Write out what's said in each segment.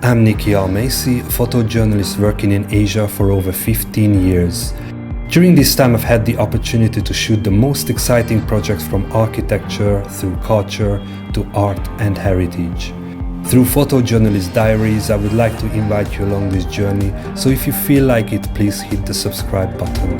I'm Nicky Almasy, a photojournalist working in Asia for over 15 years. During this time I've had the opportunity to shoot the most exciting projects from architecture through culture to art and heritage. Through Photojournalist Diaries, I would like to invite you along this journey, so if you feel like it, please hit the subscribe button.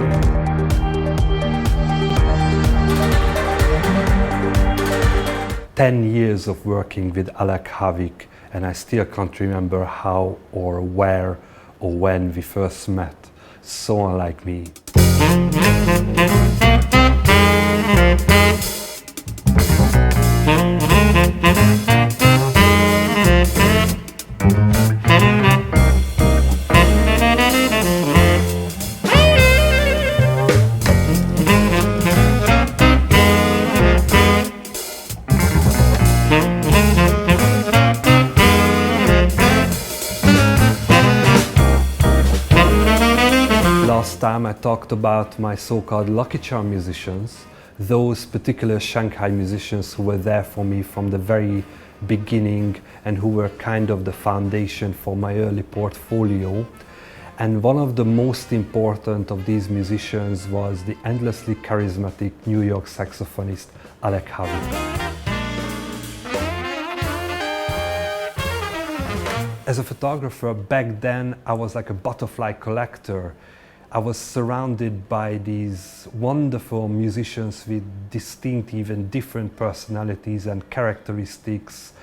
10 years of working with Alec Haavik, and I still can't remember how or where or when we first met. So unlike me. Last time I talked about my so-called lucky charm musicians, those particular Shanghai musicians who were there for me from the very beginning and who were kind of the foundation for my early portfolio. And one of the most important of these musicians was the endlessly charismatic New York saxophonist Alec Haavik. As a photographer back then, I was like a butterfly collector. I was surrounded by these wonderful musicians with distinctive and different personalities and characteristics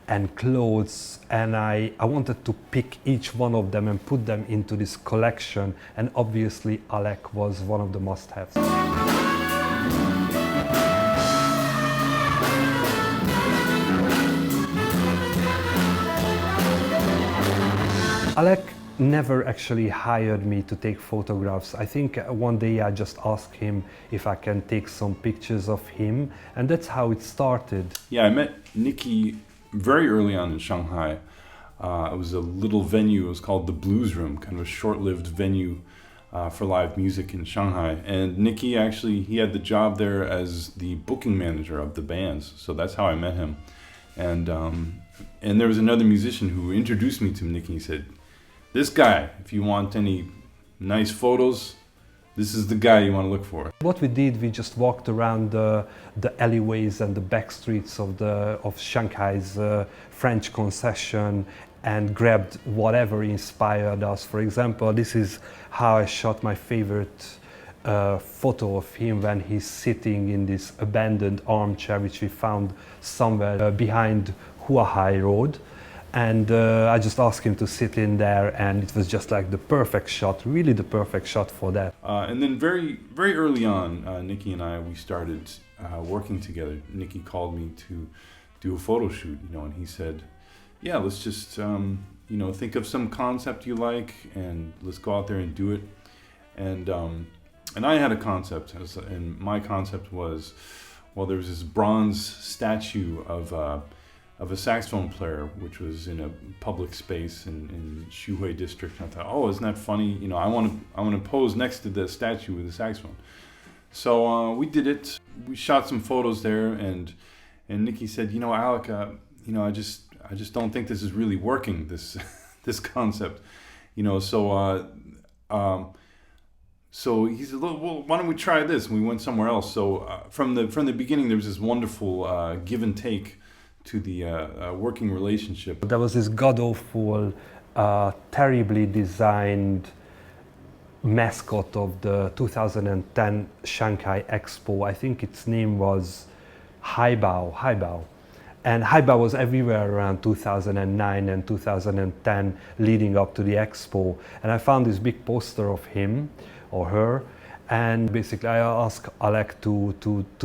and clothes, and I wanted to pick each one of them and put them into this collection, and obviously Alec was one of the must-haves. Alec never actually hired me to take photographs. I think one day I just asked him if I can take some pictures of him, and that's how it started. Yeah, I met Nicky very early on in Shanghai. It was a little venue, it was called the Blues Room, kind of a short-lived venue for live music in Shanghai. And Nicky actually, he had the job there as the booking manager of the bands, so that's how I met him. And there was another musician who introduced me to Nicky. He said, "This guy, if you want any nice photos, this is the guy you want to look for." What we did, we just walked around the alleyways and the back streets of Shanghai's French concession and grabbed whatever inspired us. For example, this is how I shot my favorite photo of him when he's sitting in this abandoned armchair which we found somewhere behind Shanghai Road. And I just asked him to sit in there, and it was just like the perfect shot, really the perfect shot for that. And then very, very early on, Nicky and I, we started working together. Nicky called me to do a photo shoot, and he said, "Yeah, let's just, think of some concept you like, and let's go out there and do it." And I had a concept, and my concept was, well, there was this bronze statue of a saxophone player, which was in a public space in Shanghai district. And I thought, oh, isn't that funny? I want to pose next to the statue with the saxophone. So we did it. We shot some photos there, and Nicky said, "Alec, I just don't think this is really working. This concept, So he said, well, why don't we try this?" And we went somewhere else. So from the beginning, there was this wonderful give and take to the working relationship. There was this god-awful, terribly designed mascot of the 2010 Shanghai Expo. I think its name was Haibao. And Haibao was everywhere around 2009 and 2010 leading up to the Expo. And I found this big poster of him or her. And basically I asked Alec to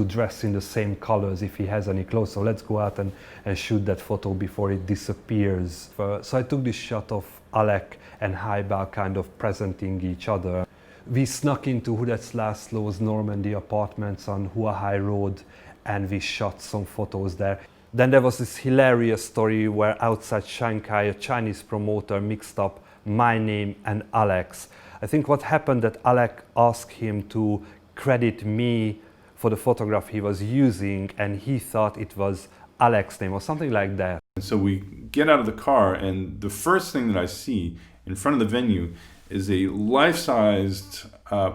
dress in the same colors if he has any clothes. So let's go out and shoot that photo before it disappears. So I took this shot of Alec and Haibao kind of presenting each other. We snuck into Hudet's László's Normandy apartments on Shanghai Road, and we shot some photos there. Then there was this hilarious story where outside Shanghai a Chinese promoter mixed up my name and Alec's. I think what happened that Alec asked him to credit me for the photograph he was using, and he thought it was Alec's name or something like that. And so we get out of the car, and the first thing that I see in front of the venue is a life-sized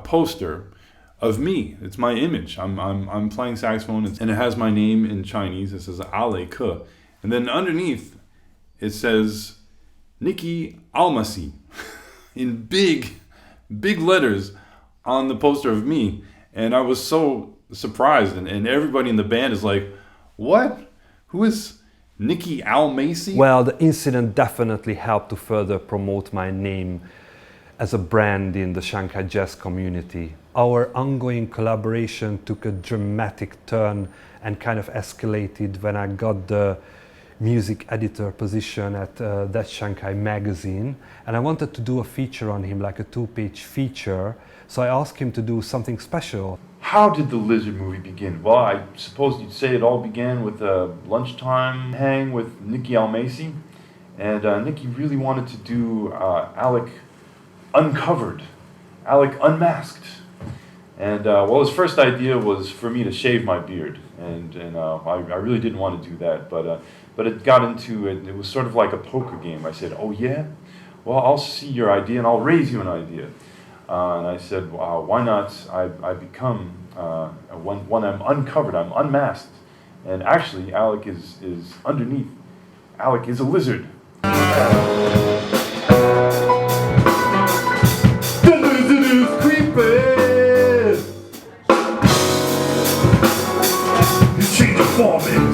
poster of me. It's my image. I'm playing saxophone, and it has my name in Chinese. It says Alec, and then underneath it says Nicky Almasy in big letters on the poster of me. And I was so surprised, and everybody in the band is like, "What? Who is Nicky Almasy?" Well, the incident definitely helped to further promote my name as a brand in the Shanghai jazz community. Our ongoing collaboration took a dramatic turn and kind of escalated when I got the music editor position at that Shanghai magazine, and I wanted to do a feature on him, like a 2-page feature, so I asked him to do something special. How did the Lizard movie begin? Well, I suppose you'd say it all began with a lunchtime hang with Nicky Almasy, and Nicky really wanted to do Alec uncovered, Alec unmasked. And well, his first idea was for me to shave my beard, and I really didn't want to do that, but it got into it. It was sort of like a poker game. I said, "Oh yeah, well, I'll see your idea and I'll raise you an idea." And I said, "Why not? I become when I'm uncovered, I'm unmasked, and actually, Alec is underneath. Alec is a lizard." The lizard is creeping. You change your form and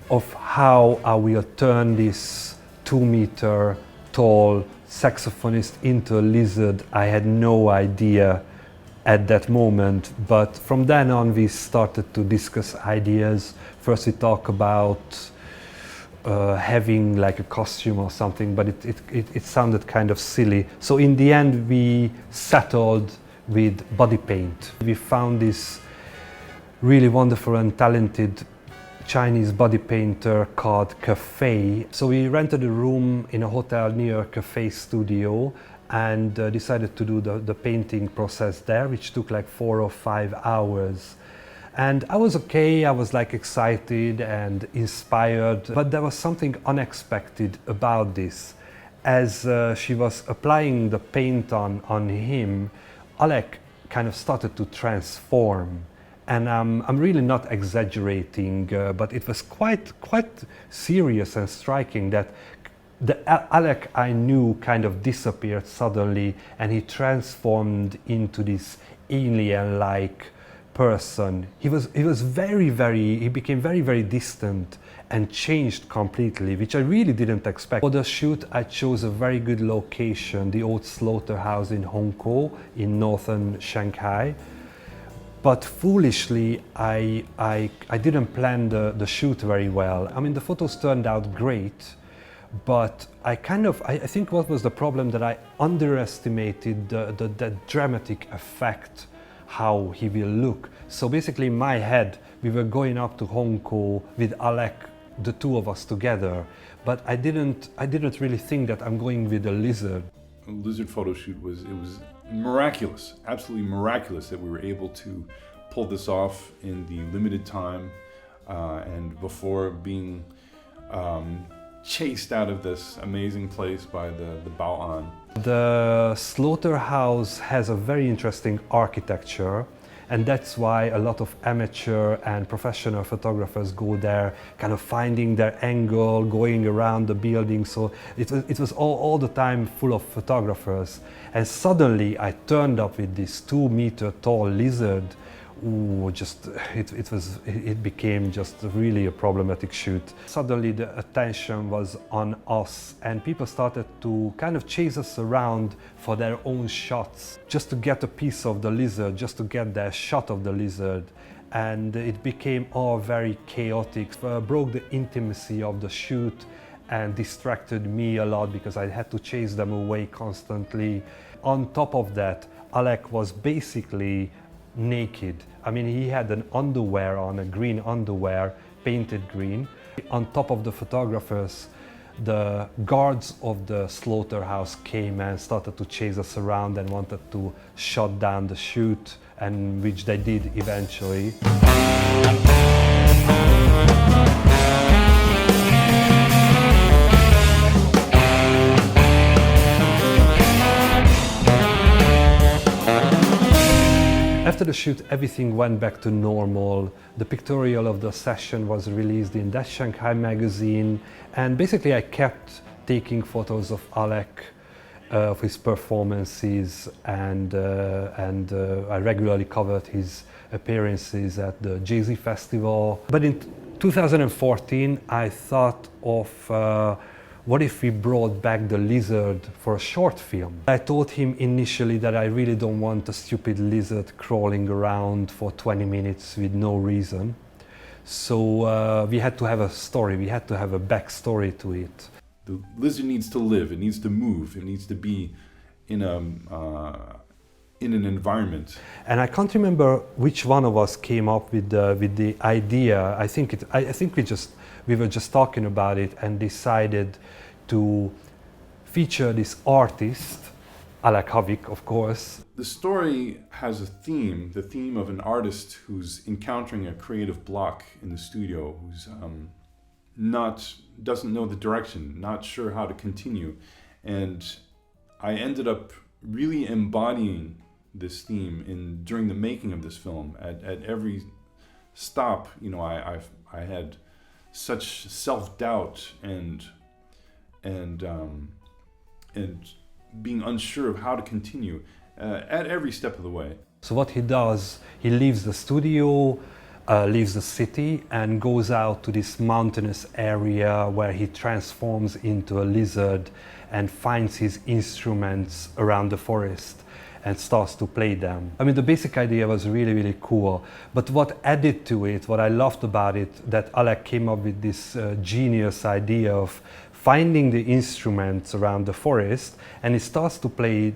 Of how I will turn this 2-meter tall saxophonist into a lizard, I had no idea at that moment, but from then on we started to discuss ideas. First we talked about having like a costume or something, but it sounded kind of silly. So in the end we settled with body paint. We found this really wonderful and talented Chinese body painter called Cafe. So we rented a room in a hotel near Cafe studio and decided to do the painting process there, which took like 4 or 5 hours. And I was okay, I was like excited and inspired, but there was something unexpected about this. As she was applying the paint on him, Alec kind of started to transform. And I'm really not exaggerating, but it was quite serious and striking that the Alec I knew kind of disappeared suddenly, and he transformed into this alien-like person. He became very distant and changed completely, which I really didn't expect. For the shoot, I chose a very good location, the old slaughterhouse in Hongkou in northern Shanghai. But foolishly, I didn't plan the shoot very well. I mean, the photos turned out great, but I think what was the problem, that I underestimated the dramatic effect, how he will look. So basically in my head, we were going up to Hongkou with Alec, the two of us together, but I didn't really think that I'm going with a lizard. A lizard photo shoot was miraculous, absolutely miraculous that we were able to pull this off in the limited time and before being chased out of this amazing place by the Bao'an. The slaughterhouse has a very interesting architecture, and that's why a lot of amateur and professional photographers go there, kind of finding their angle, going around the building. So it was all the time full of photographers. And suddenly I turned up with this 2-meter tall lizard. Ooh, it became just really a problematic shoot. Suddenly the attention was on us, and people started to kind of chase us around for their own shots, just to get a piece of the lizard, just to get their shot of the lizard. And it became all very chaotic, broke the intimacy of the shoot and distracted me a lot because I had to chase them away constantly. On top of that, Alec was basically naked. I mean, he had an underwear on, a green underwear, painted green. On top of the photographers, the guards of the slaughterhouse came and started to chase us around and wanted to shut down the shoot, and which they did eventually. After the shoot, everything went back to normal. The pictorial of the session was released in that Shanghai magazine, and basically I kept taking photos of Alec, of his performances, and I regularly covered his appearances at the Jay-Z Festival. But in 2014, I thought of what if we brought back the lizard for a short film? I told him initially that I really don't want a stupid lizard crawling around for 20 minutes with no reason. So we had to have a story, we had to have a backstory to it. The lizard needs to live, it needs to move, it needs to be in an environment. And I can't remember which one of us came up with the idea. I think we were just talking about it and decided to feature this artist, Alec Haavik, of course. The story has a theme, the theme of an artist who's encountering a creative block in the studio, who's doesn't know the direction, not sure how to continue. And I ended up really embodying this theme during the making of this film. At every stop, you know, I had such self-doubt and being unsure of how to continue at every step of the way. So what he does, he leaves the studio, leaves the city, and goes out to this mountainous area where he transforms into a lizard and finds his instruments around the forest and starts to play them. I mean, the basic idea was really, really cool. But what added to it, what I loved about it, that Alec came up with this genius idea of finding the instruments around the forest, and he starts to play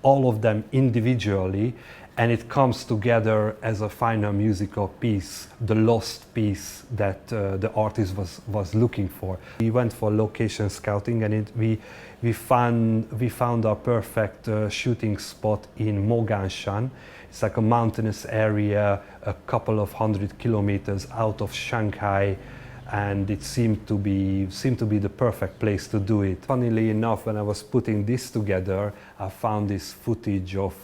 all of them individually, and it comes together as a final musical piece, the lost piece that the artist was looking for. We went for location scouting, and we found our perfect shooting spot in Moganshan. It's like a mountainous area, a couple of 100 kilometers out of Shanghai, and it seemed to be the perfect place to do it. Funnily enough, when I was putting this together, I found this footage of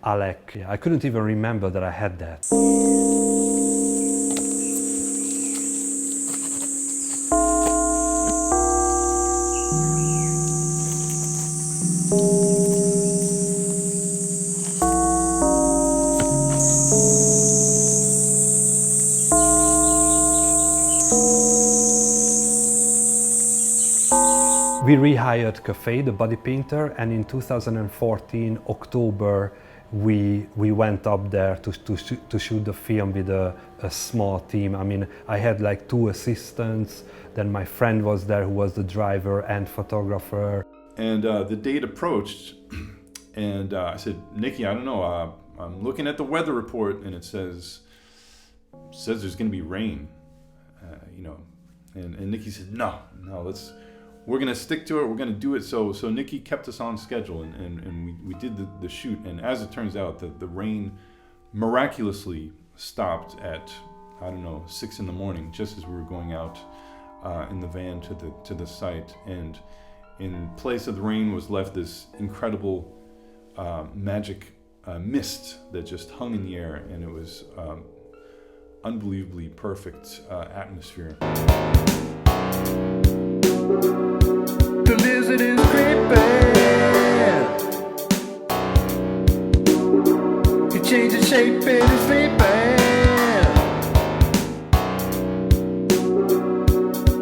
Alec. I couldn't even remember that I had that. We rehired Cafe, the body painter, and in 2014, October, we went up there to shoot the film with a small team. I mean, I had like 2 assistants, then my friend was there who was the driver and photographer. And the date approached, and I said, Nicky, I don't know, I'm looking at the weather report, and it says there's gonna be rain, you know. And Nicky said, no, we're gonna stick to it, we're gonna do it. So Nicky kept us on schedule, and we did the shoot. And as it turns out, the rain miraculously stopped at, I don't know, 6 in the morning, just as we were going out in the van to the site. And in place of the rain was left this incredible magic mist that just hung in the air, and it was unbelievably perfect atmosphere. The lizard is creeping. He changes shape and is sleeping.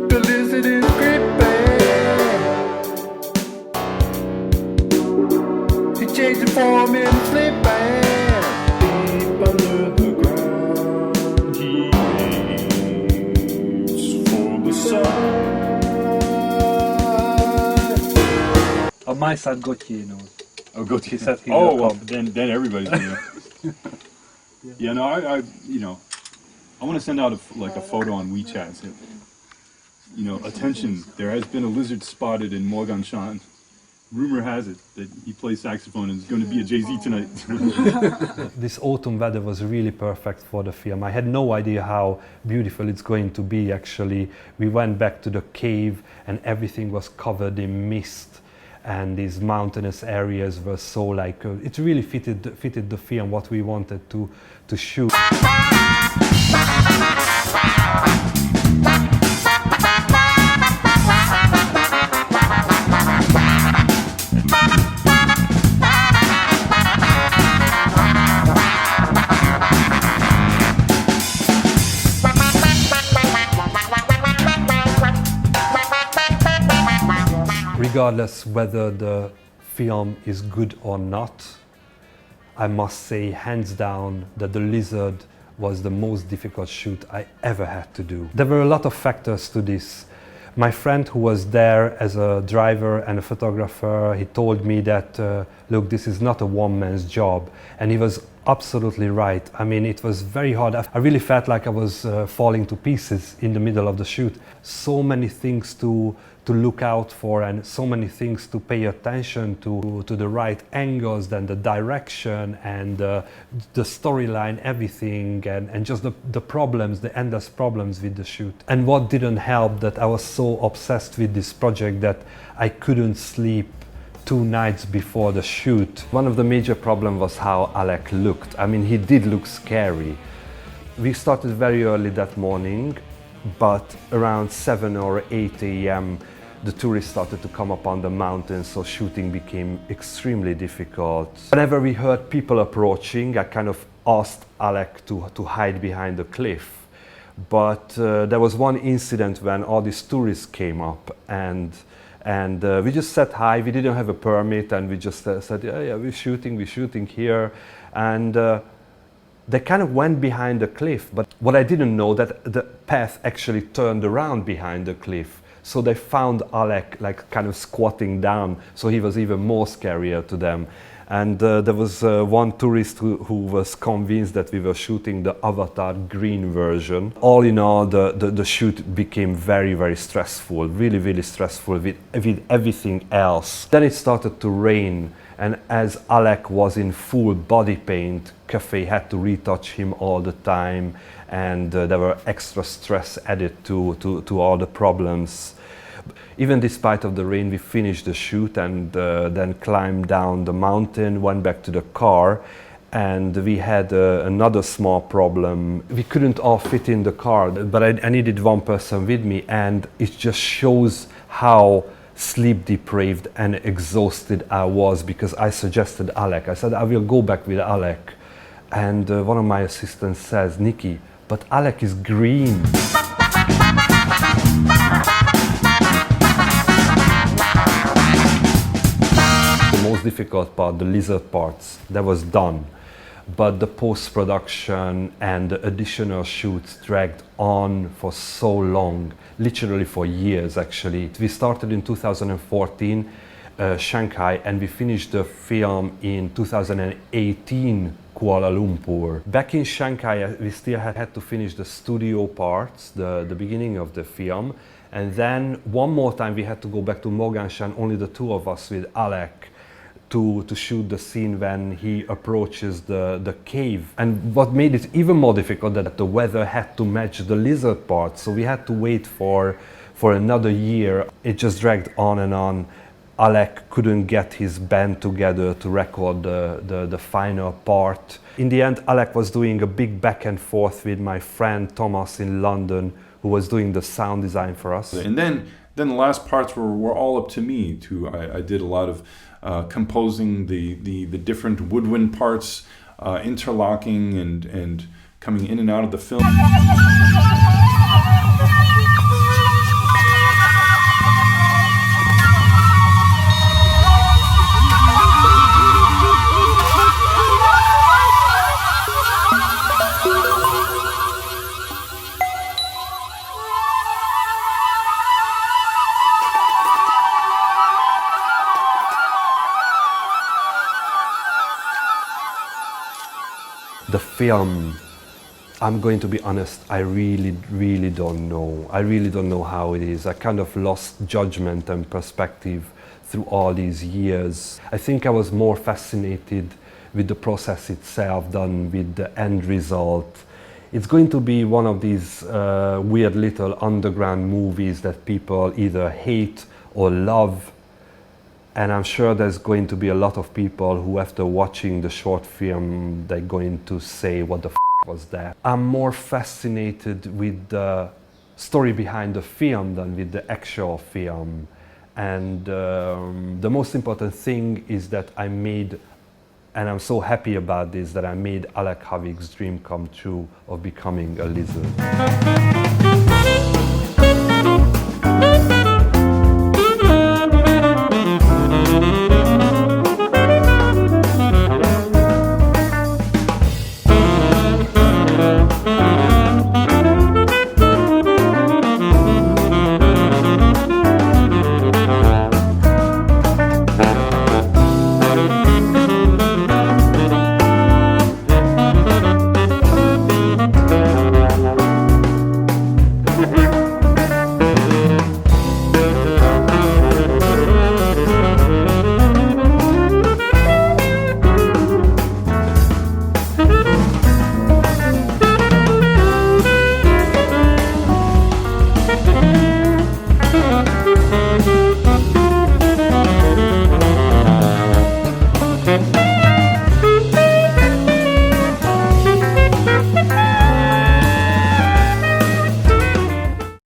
The lizard is creeping. He changes form and is sleeping. Deep under the ground, he waits for the sun. My son Gauthier knows. Oh, Gauthier. He said he oh, will well, come. then everybody's gonna. Yeah, no, I want to send out a photo on WeChat and say, attention, there has been a lizard spotted in Moganshan. rumor has it that he plays saxophone and is going to be a Jay-Z tonight. This autumn weather was really perfect for the film. I had no idea how beautiful it's going to be actually. We went back to the cave and everything was covered in mist, and these mountainous areas were so like, it really fitted the film, what we wanted to shoot. Regardless whether the film is good or not, I must say hands down that The Lizard was the most difficult shoot I ever had to do. There were a lot of factors to this. My friend who was there as a driver and a photographer, he told me that, look, this is not a one-man's job. And he was absolutely right. I mean, it was very hard. I really felt like I was falling to pieces in the middle of the shoot. So many things to look out for and so many things to pay attention to the right angles, then the direction and the storyline, everything, and just the problems, the endless problems with the shoot. And what didn't help, that I was so obsessed with this project that I couldn't sleep 2 nights before the shoot. One of the major problems was how Alec looked. I mean, he did look scary. We started very early that morning, but around 7 or 8 a.m. the tourists started to come up on the mountain, so shooting became extremely difficult. Whenever we heard people approaching, I kind of asked Alec to hide behind the cliff. But there was one incident when all these tourists came up, and we just said hi. We didn't have a permit, and we just said, yeah, we're shooting here. And they kind of went behind the cliff, but what I didn't know, that the path actually turned around behind the cliff. So they found Alec like kind of squatting down, so he was even more scarier to them. And there was one tourist who was convinced that we were shooting the Avatar green version. All in all, the shoot became very, very stressful, really, really stressful with everything else. Then it started to rain, and as Alec was in full body paint, Cafe had to retouch him all the time, and there were extra stress added to all the problems. Even despite of the rain, we finished the shoot and then climbed down the mountain, went back to the car, and we had another small problem. We couldn't all fit in the car, but I needed one person with me, and it just shows how sleep deprived and exhausted I was, because I suggested Alec. I said, I will go back with Alec. And one of my assistants says, Nicky, but Alec is green. The most difficult part, the lizard parts, that was done. But the post-production and the additional shoots dragged on for so long, literally for years actually. We started in 2014, Shanghai, and we finished the film in 2018, Kuala Lumpur. Back in Shanghai, we still had to finish the studio parts, the beginning of the film, and then one more time we had to go back to Moganshan, only the two of us with Alec, to shoot the scene when he approaches the cave. And what made it even more difficult, that the weather had to match the lizard part, so we had to wait for another year. It just dragged on and on. Alec couldn't get his band together to record the final part. In the end, Alec was doing a big back and forth with my friend Thomas in London, who was doing the sound design for us. And then the last parts were all up to me. I did a lot of composing the different woodwind parts, interlocking and coming in and out of the film. The film, I'm going to be honest, I really don't know. I really don't know how it is. I kind of lost judgment and perspective through all these years. I think I was more fascinated with the process itself than with the end result. It's going to be one of these weird little underground movies that people either hate or love. And I'm sure there's going to be a lot of people who, after watching the short film, they're going to say, what the f was that? I'm more fascinated with the story behind the film than with the actual film. And the most important thing is that I made, and I'm so happy about this, that I made Alec Haavik's dream come true of becoming a lizard.